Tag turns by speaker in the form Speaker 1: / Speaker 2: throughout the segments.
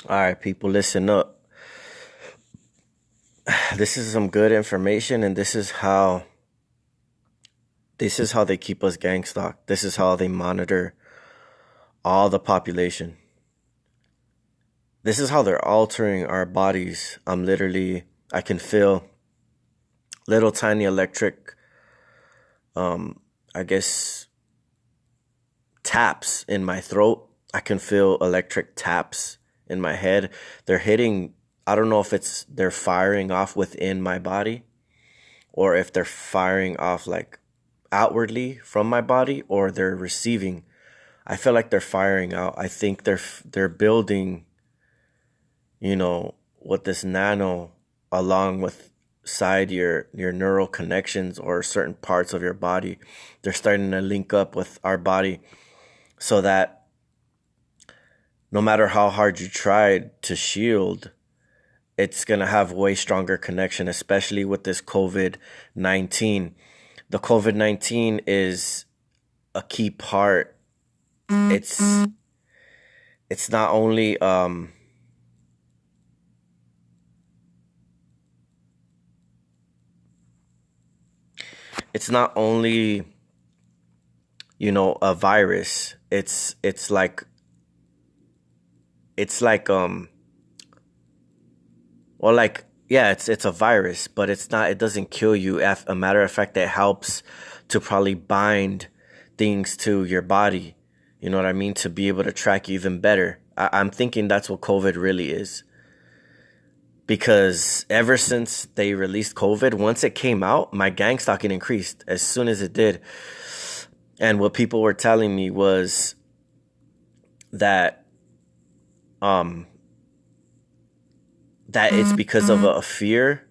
Speaker 1: All right, people, listen up. This is some good information, and this is how they keep us gang stalked. This is how they monitor all the population. This is how they're altering our bodies. I can feel little tiny electric, I guess, taps in my throat. I can feel electric taps in my head. They're hitting, I don't know if they're firing off within my body or if they're firing off like outwardly from my body or they're receiving. I feel like they're firing out. I think they're building, with this nano along with side your neural connections or certain parts of your body. They're starting to link up with our body so that no matter how hard you tried to shield, it's going to have way stronger connection, especially with this COVID-19. The COVID-19 is a key part. It's not only it's not only a virus. It's like well, like, yeah, it's a virus, but it doesn't kill you. As a matter of fact, it helps to probably bind things to your body. You know what I mean? To be able to track you even better. I'm thinking that's what COVID really is. Because ever since they released COVID, once it came out, my gang stalking increased as soon as it did. And what people were telling me was that um that it's because of a fear,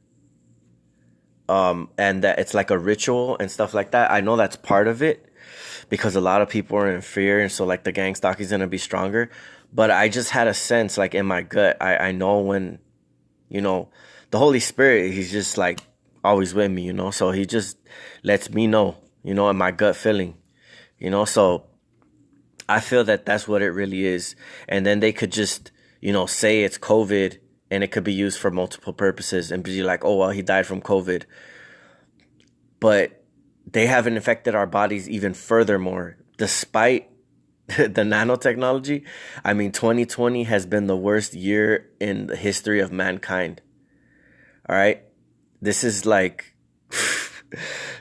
Speaker 1: and that it's like a ritual and stuff like that. I know that's part of it because a lot of people are in fear, and so like the gang stalking is gonna be stronger. But I just had a sense, like in my gut, I know when, you know, the Holy Spirit, he's just like always with me, so he just lets me know, in my gut feeling, so I feel that that's what it really is. And then they could just, say it's COVID and it could be used for multiple purposes and be like, oh, well, he died from COVID. But they haven't affected our bodies even furthermore, despite the nanotechnology. I mean, 2020 has been the worst year in the history of mankind. All right. This is like,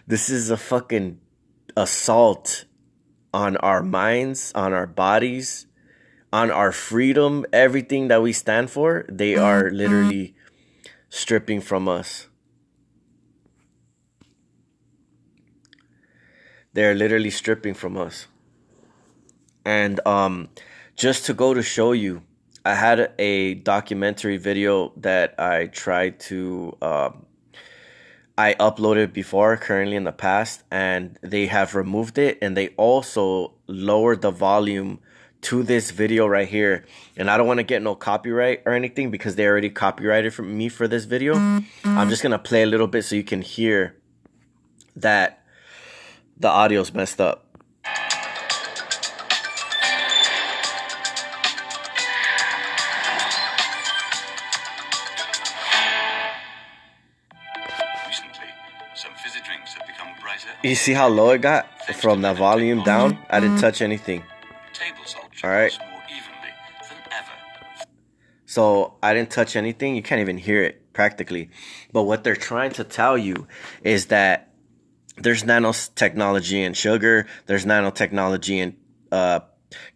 Speaker 1: this is a fucking assault on our minds, on our bodies, on our freedom, everything that we stand for. They are literally stripping from us. They're literally stripping from us. And just to go to show you, I had a documentary video that I uploaded before, currently in the past, and they have removed it, and they also lowered the volume to this video right here. And I don't want to get no copyright or anything because they already copyrighted from me for this video. I'm just gonna play a little bit so you can hear that the audio's messed up. You see how low it got from the volume down? I didn't touch anything. All right. So I didn't touch anything. You can't even hear it practically. But what they're trying to tell you is that there's nanotechnology in sugar. There's nanotechnology in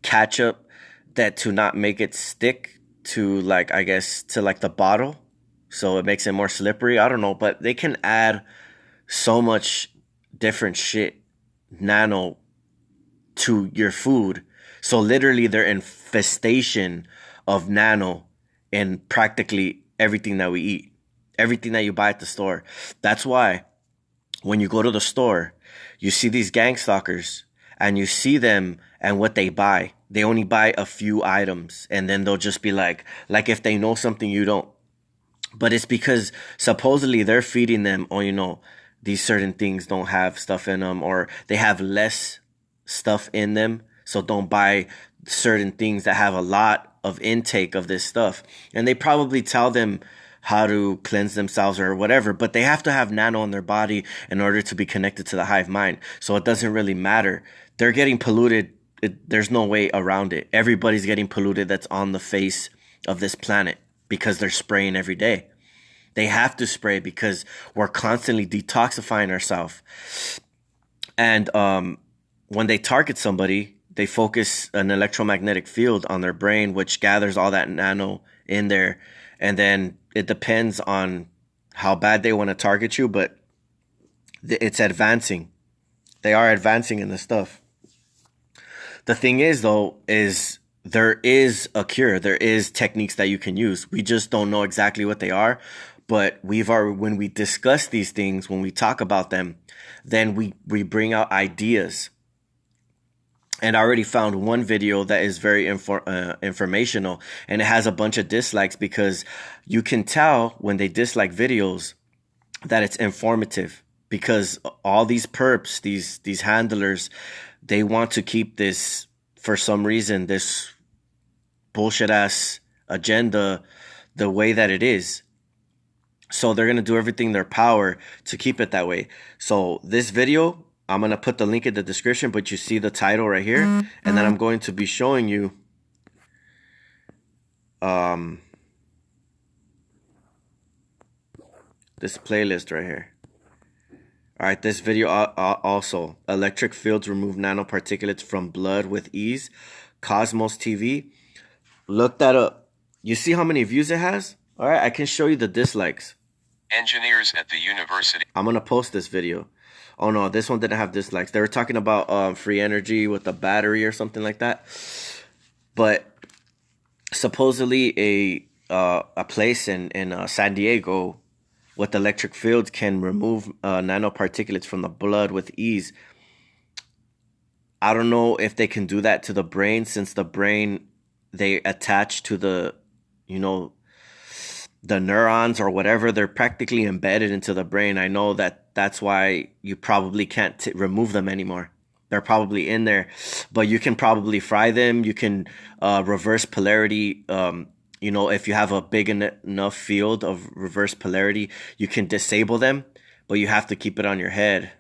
Speaker 1: ketchup that to not make it stick to, like, I guess, to like the bottle. So it makes it more slippery. I don't know. But they can add so much different shit, nano, to your food. So literally their infestation of nano in practically everything that we eat, everything that you buy at the store. That's why when you go to the store, you see these gang stalkers and you see them and what they buy. They only buy a few items and then they'll just be like if they know something you don't. But it's because supposedly they're feeding them, or, these certain things don't have stuff in them, or they have less stuff in them. So don't buy certain things that have a lot of intake of this stuff. And they probably tell them how to cleanse themselves or whatever, but they have to have nano in their body in order to be connected to the hive mind. So it doesn't really matter. They're getting polluted. There's no way around it. Everybody's getting polluted that's on the face of this planet because they're spraying every day. They have to spray because we're constantly detoxifying ourselves. And when they target somebody, they focus an electromagnetic field on their brain, which gathers all that nano in there. And then it depends on how bad they want to target you, but it's advancing. They are advancing in this stuff. The thing is, though, is there is a cure. There is techniques that you can use. We just don't know exactly what they are. But when we discuss these things, when we talk about them, then we bring out ideas. And I already found one video that is very informational, and it has a bunch of dislikes because you can tell when they dislike videos that it's informative, because all these perps, these handlers, they want to keep this, for some reason, this bullshit ass agenda the way that it is. So they're going to do everything in their power to keep it that way. So this video, I'm going to put the link in the description, but you see the title right here. And then I'm going to be showing you this playlist right here. All right, this video also. Electric fields remove nanoparticulates from blood with ease. Cosmos TV. Look that up. You see how many views it has? All right, I can show you the dislikes.
Speaker 2: Engineers at the university.
Speaker 1: I'm going to post this video. Oh, no, this one didn't have dislikes. They were talking about free energy with a battery or something like that. But supposedly a place in San Diego with electric fields can remove nanoparticulates from the blood with ease. I don't know if they can do that to the brain, since the brain, they attach to the, the neurons or whatever. They're practically embedded into the brain. I know that's why you probably can't remove them anymore. They're probably in there, but you can probably fry them. You can reverse polarity. If you have a big enough field of reverse polarity, you can disable them, but you have to keep it on your head,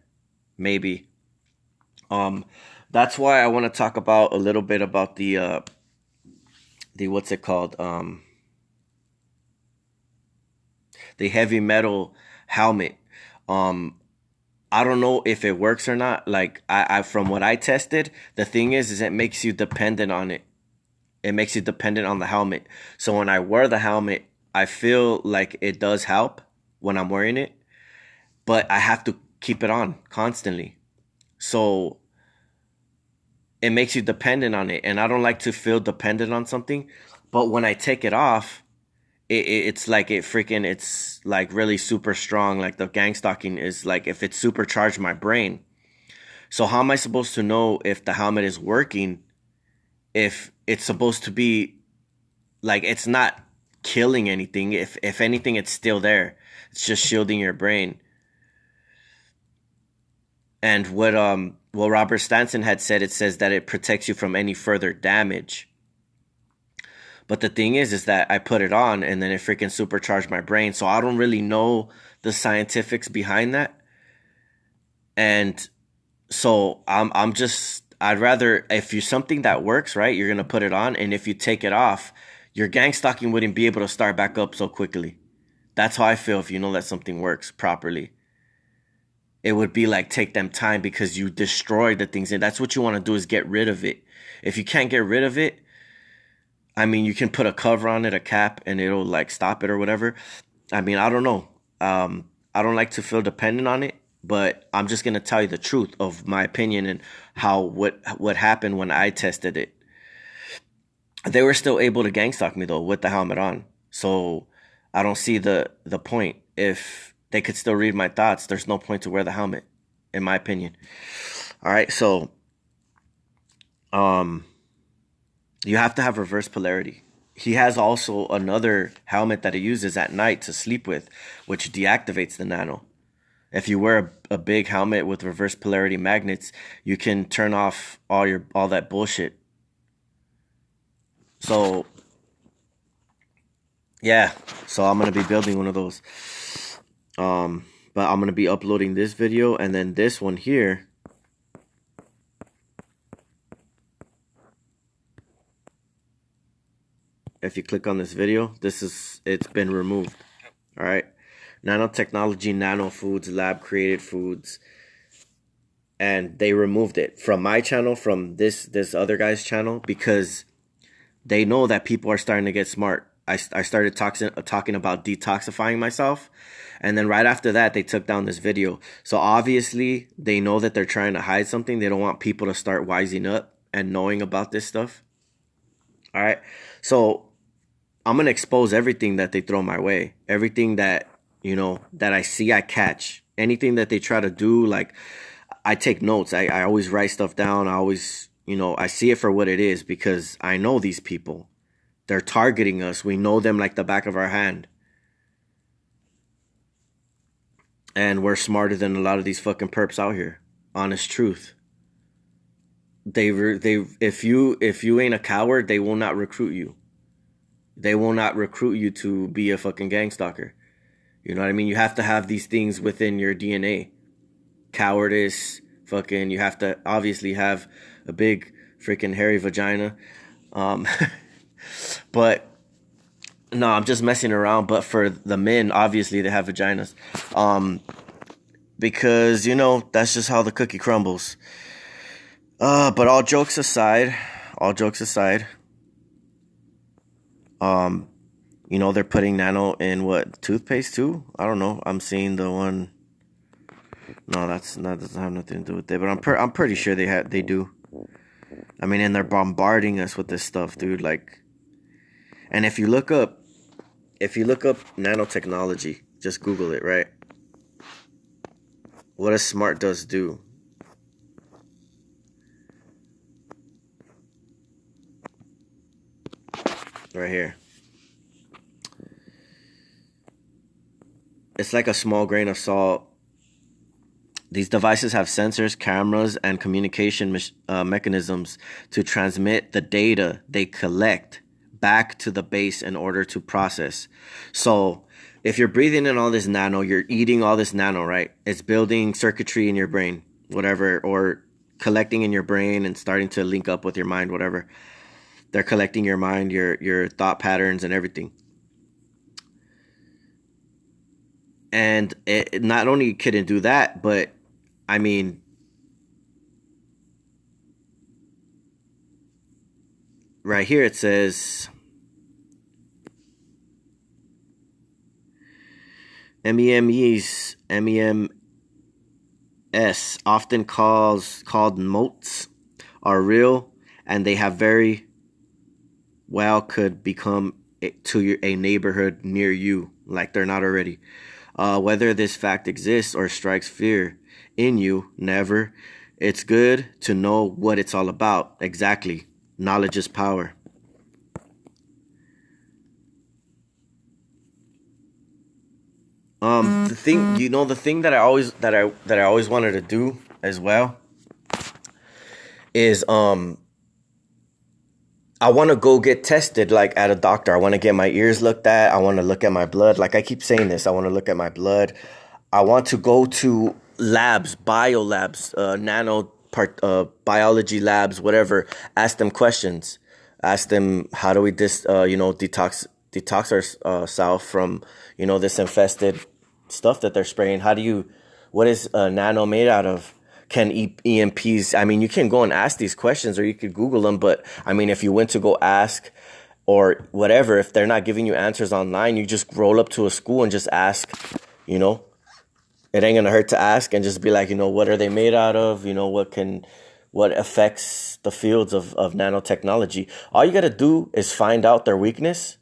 Speaker 1: maybe. That's why I want to talk about a little bit about the what's it called? The heavy metal helmet. I don't know if it works or not. Like I from what I tested, the thing is it makes you dependent on it. It makes you dependent on the helmet. So when I wear the helmet, I feel like it does help when I'm wearing it, but I have to keep it on constantly. So it makes you dependent on it. And I don't like to feel dependent on something. But when I take it off, it's like it's like really super strong. Like the gang stalking is like if it supercharged my brain. So how am I supposed to know if the helmet is working if it's supposed to be like it's not killing anything? If anything, it's still there. It's just shielding your brain. And what Robert Stanson had said, it says that it protects you from any further damage. But the thing is that I put it on and then it freaking supercharged my brain. So I don't really know the scientifics behind that. And so I'd rather, if you're something that works, right, you're going to put it on. And if you take it off, your gang stalking wouldn't be able to start back up so quickly. That's how I feel if you know that something works properly. It would be like take them time because you destroyed the things. And that's what you want to do, is get rid of it. If you can't get rid of it, I mean, you can put a cover on it, a cap, and it'll like stop it or whatever. I mean, I don't know. I don't like to feel dependent on it, but I'm just going to tell you the truth of my opinion and what happened when I tested it. They were still able to gang stalk me though with the helmet on. So I don't see the point. If they could still read my thoughts, there's no point to wear the helmet, in my opinion. All right, so you have to have reverse polarity. He has also another helmet that he uses at night to sleep with, which deactivates the nano. If you wear a big helmet with reverse polarity magnets, you can turn off all that bullshit. So Yeah, so I'm gonna be building one of those. But I'm gonna be uploading this video, and then this one here. If you click on this video, it's been removed. All right, nanotechnology, nano foods, lab created foods, and they removed it from my channel, from this other guy's channel, because they know that people are starting to get smart. I started talking about detoxifying myself. And then right after that, they took down this video. So obviously, they know that they're trying to hide something. They don't want people to start wising up and knowing about this stuff. All right. So I'm going to expose everything that they throw my way. Everything that, that I see, I catch. Anything that they try to do, like, I take notes. I always write stuff down. I always, I see it for what it is, because I know these people. They're targeting us. We know them like the back of our hand. And we're smarter than a lot of these fucking perps out here. Honest truth. If you ain't a coward, they will not recruit you. They will not recruit you to be a fucking gang stalker. You know what I mean? You have to have these things within your DNA. Cowardice, fucking, you have to obviously have a big freaking hairy vagina. But no, I'm just messing around. But for the men, obviously they have vaginas. Because, that's just how the cookie crumbles. But all jokes aside, they're putting nano in what, toothpaste too? I don't know. I'm seeing the one. No, that doesn't have nothing to do with it. But I'm pretty sure they do. I mean, and they're bombarding us with this stuff, dude. Like, and if you look up nanotechnology, just Google it, right? What does Smart Does do? Right here. It's like a small grain of salt. These devices have sensors, cameras, and communication mechanisms to transmit the data they collect back to the base in order to process. So if you're breathing in all this nano, you're eating all this nano, right? It's building circuitry in your brain, whatever, or collecting in your brain and starting to link up with your mind, whatever. They're collecting your mind, your thought patterns, and everything. And it not only couldn't do that, but I mean, right here it says MEMS, often called motes, are real, and they have very well could become a neighborhood near you, like they're not already. Whether this fact exists or strikes fear in you, never. It's good to know what it's all about. Exactly. Knowledge is power. The thing that I always wanted to do as well is I want to go get tested, like, at a doctor. I want to get my ears looked at. I want to look at my blood. Like, I keep saying this. I want to look at my blood. I want to go to labs, biolabs, biology labs, whatever. Ask them questions. Ask them, how do we detox ourselves from, this infested stuff that they're spraying. What is nano made out of? Can EMPs, I mean, you can go and ask these questions, or you could Google them. But I mean, if you went to go ask or whatever, if they're not giving you answers online, you just roll up to a school and just ask. It ain't gonna hurt to ask and just be like, what are they made out of? What affects the fields of nanotechnology? All you gotta do is find out their weakness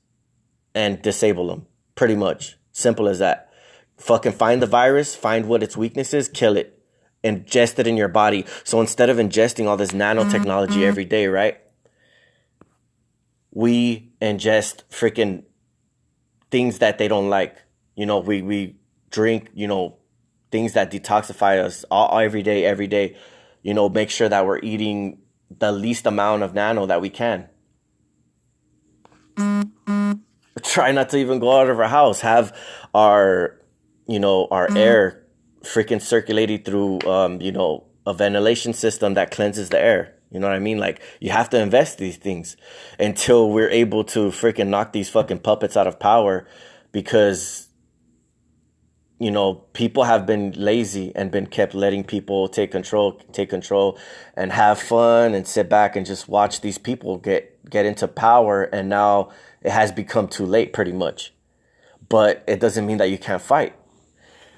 Speaker 1: and disable them. Pretty much. Simple as that. Fucking find the virus, find what its weakness is, kill it. Ingest it in your body. So instead of ingesting all this nanotechnology every day, right? We ingest freaking things that they don't like. We drink, things that detoxify us all every day. Make sure that we're eating the least amount of nano that we can. try not to even go out of our house. Have our, our air freaking circulated through, a ventilation system that cleanses the air. You know what I mean? Like, you have to invest these things until we're able to freaking knock these fucking puppets out of power, because, people have been lazy and been kept letting people take control and have fun and sit back and just watch these people get into power. And now it has become too late, pretty much. But it doesn't mean that you can't fight.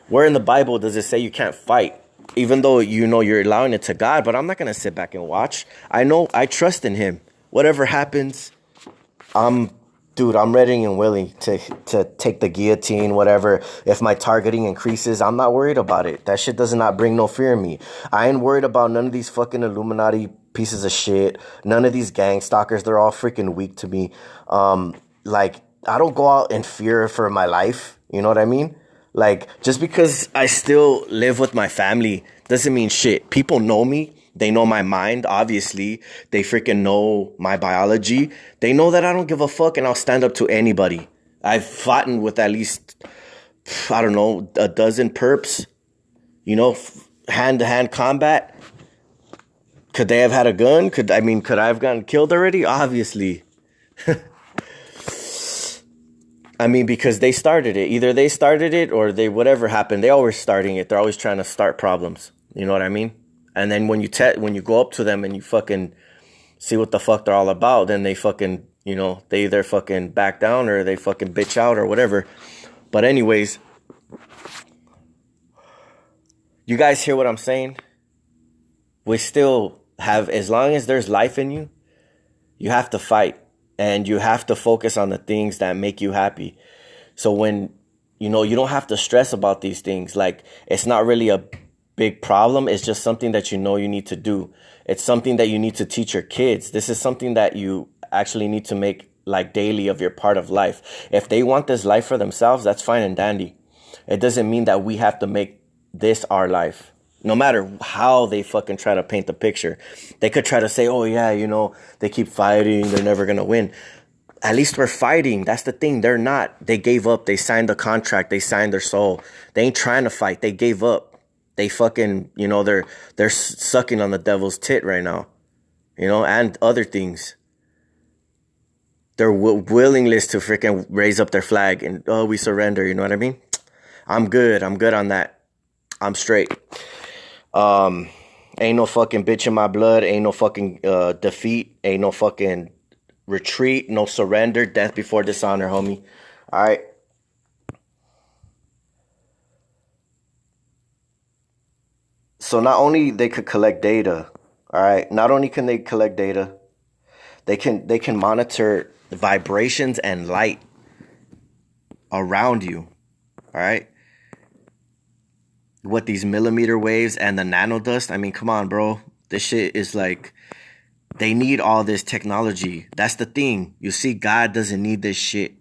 Speaker 1: Where in the Bible does it say you can't fight? Even though you're allowing it to God, but I'm not going to sit back and watch. I trust in him. Whatever happens, I'm ready and willing to take the guillotine, whatever. If my targeting increases, I'm not worried about it. That shit does not bring no fear in me. I ain't worried about none of these fucking Illuminati pieces of shit. None of these gang stalkers. They're all freaking weak to me. Like, I don't go out in fear for my life. You know what I mean? Like, just because I still live with my family doesn't mean shit. People know me. They know my mind, obviously. They freaking know my biology. They know that I don't give a fuck and I'll stand up to anybody. I've fought with at least, I don't know, a dozen perps. Hand-to-hand combat. Could they have had a gun? Could I have gotten killed already? Obviously. Because they started it. Either they started it or whatever happened. They always starting it. They're always trying to start problems. You know what I mean? And then when you go up to them and you fucking see what the fuck they're all about, then they fucking, they either fucking back down or they fucking bitch out or whatever. But anyways, you guys hear what I'm saying? We still have, as long as there's life in you, you have to fight. And you have to focus on the things that make you happy. So when, you don't have to stress about these things. Like, it's not really a big problem. It's just something that you need to do. It's something that you need to teach your kids. This is something that you actually need to make like daily of your part of life. If they want this life for themselves, that's fine and dandy. It doesn't mean that we have to make this our life. No matter how they fucking try to paint the picture. They could try to say, oh yeah, they keep fighting, they're never going to win. At least we're fighting. That's the thing. They're not. They gave up. They signed the contract. They signed their soul. They ain't trying to fight. They gave up. They fucking, they're sucking on the devil's tit right now. And other things. Their willingness to freaking raise up their flag and, oh, we surrender. You know what I mean? I'm good. I'm good on that. I'm straight. Ain't no fucking bitch in my blood. Ain't no fucking defeat. Ain't no fucking retreat. No surrender. Death before dishonor, homie. All right. So not only they could collect data. All right. Not only can they collect data, they can monitor the vibrations and light around you. All right. What these millimeter waves and the nanodust. Come on, bro. This shit is like, they need all this technology. That's the thing. You see, God doesn't need this shit.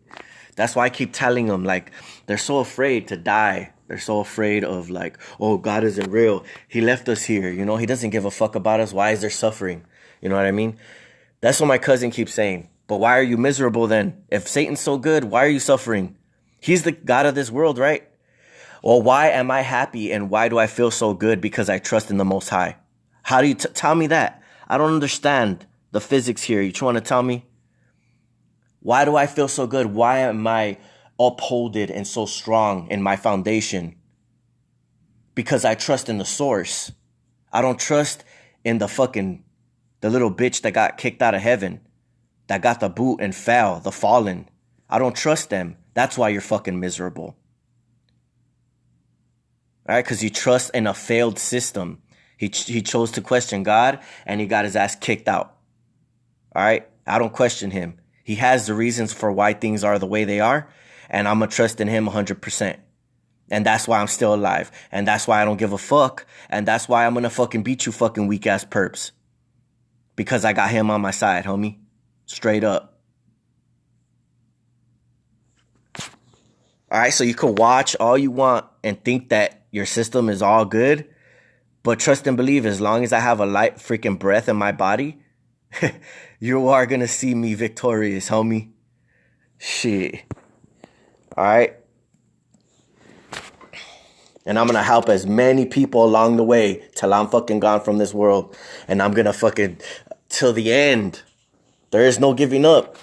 Speaker 1: That's why I keep telling them, like, they're so afraid to die. They're so afraid of like, oh, God isn't real. He left us here. He doesn't give a fuck about us. Why is there suffering? You know what I mean? That's what my cousin keeps saying. But why are you miserable then? If Satan's so good, why are you suffering? He's the God of this world, right? Well, why am I happy and why do I feel so good? Because I trust in the Most High. How do you tell me that? I don't understand the physics here. You trying to tell me? Why do I feel so good? Why am I upholded and so strong in my foundation? Because I trust in the source. I don't trust in the little bitch that got kicked out of heaven, that got the boot and fell, the fallen. I don't trust them. That's why you're fucking miserable. All right, because you trust in a failed system. He chose to question God, and he got his ass kicked out. All right, I don't question him. He has the reasons for why things are the way they are, and I'm going to trust in him 100%. And that's why I'm still alive, and that's why I don't give a fuck, and that's why I'm going to fucking beat you fucking weak-ass perps. Because I got him on my side, homie. Straight up. All right, so you can watch all you want and think that your system is all good, but trust and believe, as long as I have a light freaking breath in my body, you are going to see me victorious, homie. Shit. All right? And I'm going to help as many people along the way till I'm fucking gone from this world. And I'm going to fucking, till the end. There is no giving up.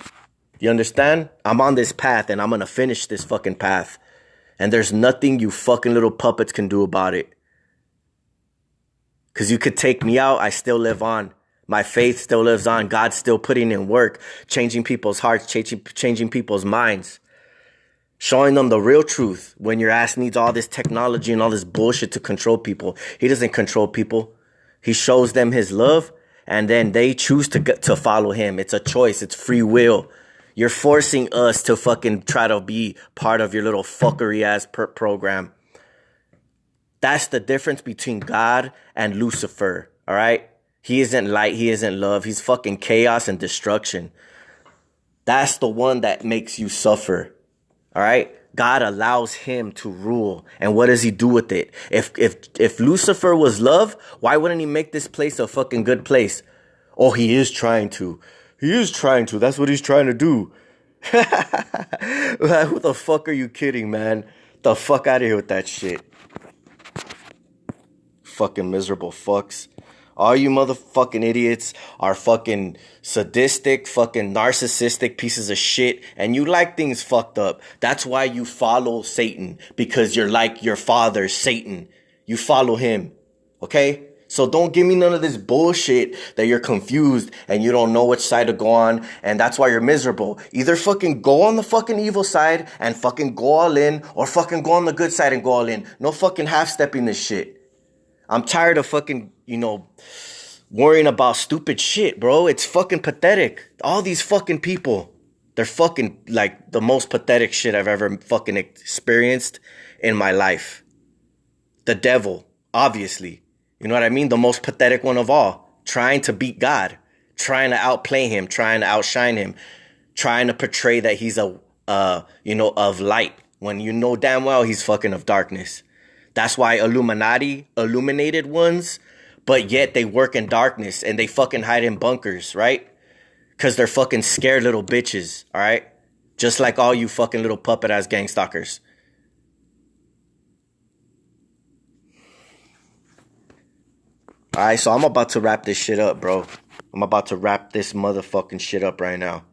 Speaker 1: You understand? I'm on this path and I'm going to finish this fucking path. And there's nothing you fucking little puppets can do about it. Because you could take me out, I still live on. My faith still lives on. God's still putting in work, changing people's hearts, changing people's minds. Showing them the real truth when your ass needs all this technology and all this bullshit to control people. He doesn't control people. He shows them his love and then they choose to follow him. It's a choice. It's free will. You're forcing us to fucking try to be part of your little fuckery ass program. That's the difference between God and Lucifer. All right. He isn't light. He isn't love. He's fucking chaos and destruction. That's the one that makes you suffer. All right. God allows him to rule. And what does he do with it? If Lucifer was love, why wouldn't he make this place a fucking good place? Oh, he is trying to. He is trying to. That's what he's trying to do. Who the fuck are you kidding, man? The fuck out of here with that shit. Fucking miserable fucks. All you motherfucking idiots are fucking sadistic, fucking narcissistic pieces of shit. And you like things fucked up. That's why you follow Satan. Because you're like your father, Satan. You follow him. Okay? So don't give me none of this bullshit that you're confused and you don't know which side to go on. And that's why you're miserable. Either fucking go on the fucking evil side and fucking go all in. Or fucking go on the good side and go all in. No fucking half-stepping this shit. I'm tired of fucking, worrying about stupid shit, bro. It's fucking pathetic. All these fucking people, they're fucking like the most pathetic shit I've ever fucking experienced in my life. The devil, obviously. You know what I mean? The most pathetic one of all. Trying to beat God. Trying to outplay him. Trying to outshine him. Trying to portray that he's of light. When you know damn well he's fucking of darkness. That's why Illuminati, illuminated ones, but yet they work in darkness and they fucking hide in bunkers, right? Because they're fucking scared little bitches, all right? Just like all you fucking little puppet-ass gang stalkers. All right, so I'm about to wrap this shit up, bro. I'm about to wrap this motherfucking shit up right now.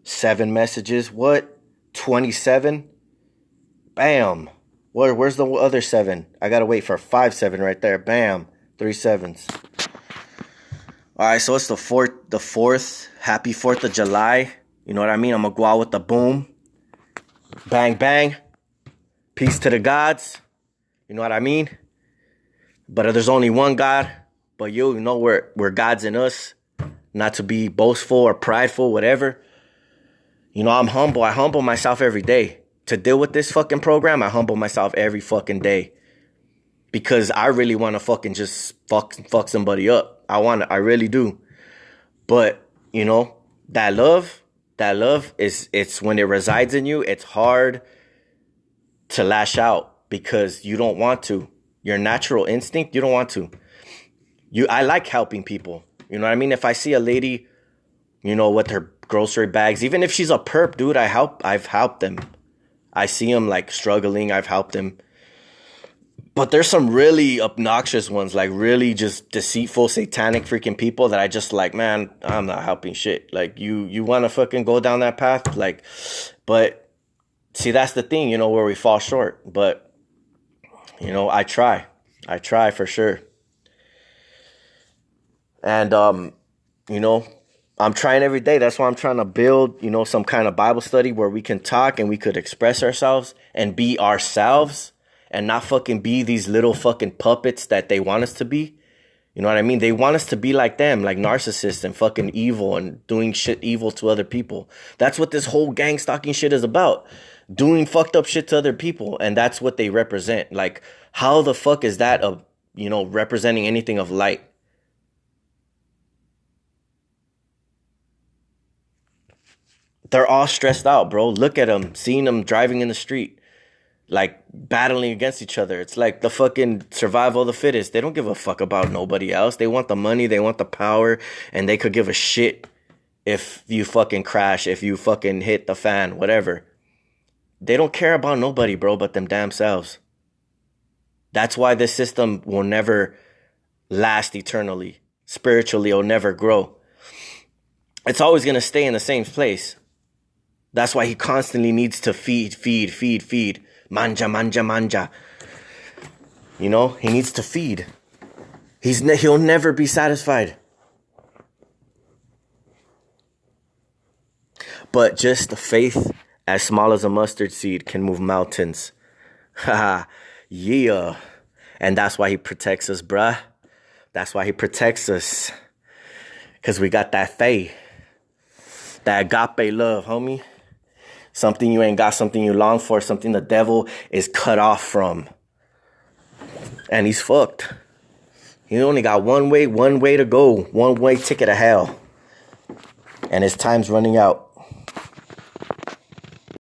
Speaker 1: Seven messages. What? 27? Bam. Where's the other 7? I gotta wait for 5-7 right there. Bam. 3 7s. Alright, so it's the 4th. Happy 4th of July. You know what I mean? I'm gonna go out with the boom. Bang, bang. Peace to the gods. You know what I mean? But there's only one God. But you know we're gods in us. Not to be boastful or prideful, whatever. I'm humble. I humble myself every day. To deal with this fucking program, I humble myself every fucking day. Because I really want to fucking just fuck somebody up. I really do. But, that love it's when it resides in you, it's hard to lash out because you don't want to. Your natural instinct, you don't want to. I like helping people. You know what I mean? If I see a lady, with her grocery bags, even if she's a perp, dude, I've helped them. I see them like struggling, I've helped them. But there's some really obnoxious ones, like really just deceitful, satanic freaking people that I just like, man, I'm not helping shit. Like you want to fucking go down that path? Like, but see, that's the thing, where we fall short. But, I try for sure. And, I'm trying every day. That's why I'm trying to build, some kind of Bible study where we can talk and we could express ourselves and be ourselves and not fucking be these little fucking puppets that they want us to be. You know what I mean? They want us to be like them, like narcissists and fucking evil and doing shit evil to other people. That's what this whole gang stalking shit is about. Doing fucked up shit to other people. And that's what they represent. Like, how the fuck is that representing anything of light? They're all stressed out, bro. Look at them, seeing them driving in the street. like battling against each other. It's like the fucking survival of the fittest. They don't give a fuck about nobody else. They want the money, they want the power, and they could give a shit if you fucking crash, if you fucking hit the fan, whatever. They don't care about nobody, bro, but them damn selves. That's why this system will never last eternally. Spiritually, it'll never grow. It's always going to stay in the same place. That's why he constantly needs to feed. Manja, manja, manja. You know, he needs to feed. He'll never be satisfied. But just the faith as small as a mustard seed can move mountains. Haha, yeah. And that's why he protects us, bruh. That's why he protects us. Because we got that faith. That agape love, homie. Something you ain't got, something you long for, something the devil is cut off from. And he's fucked. He only got one way to go. One way ticket to hell. And his time's running out.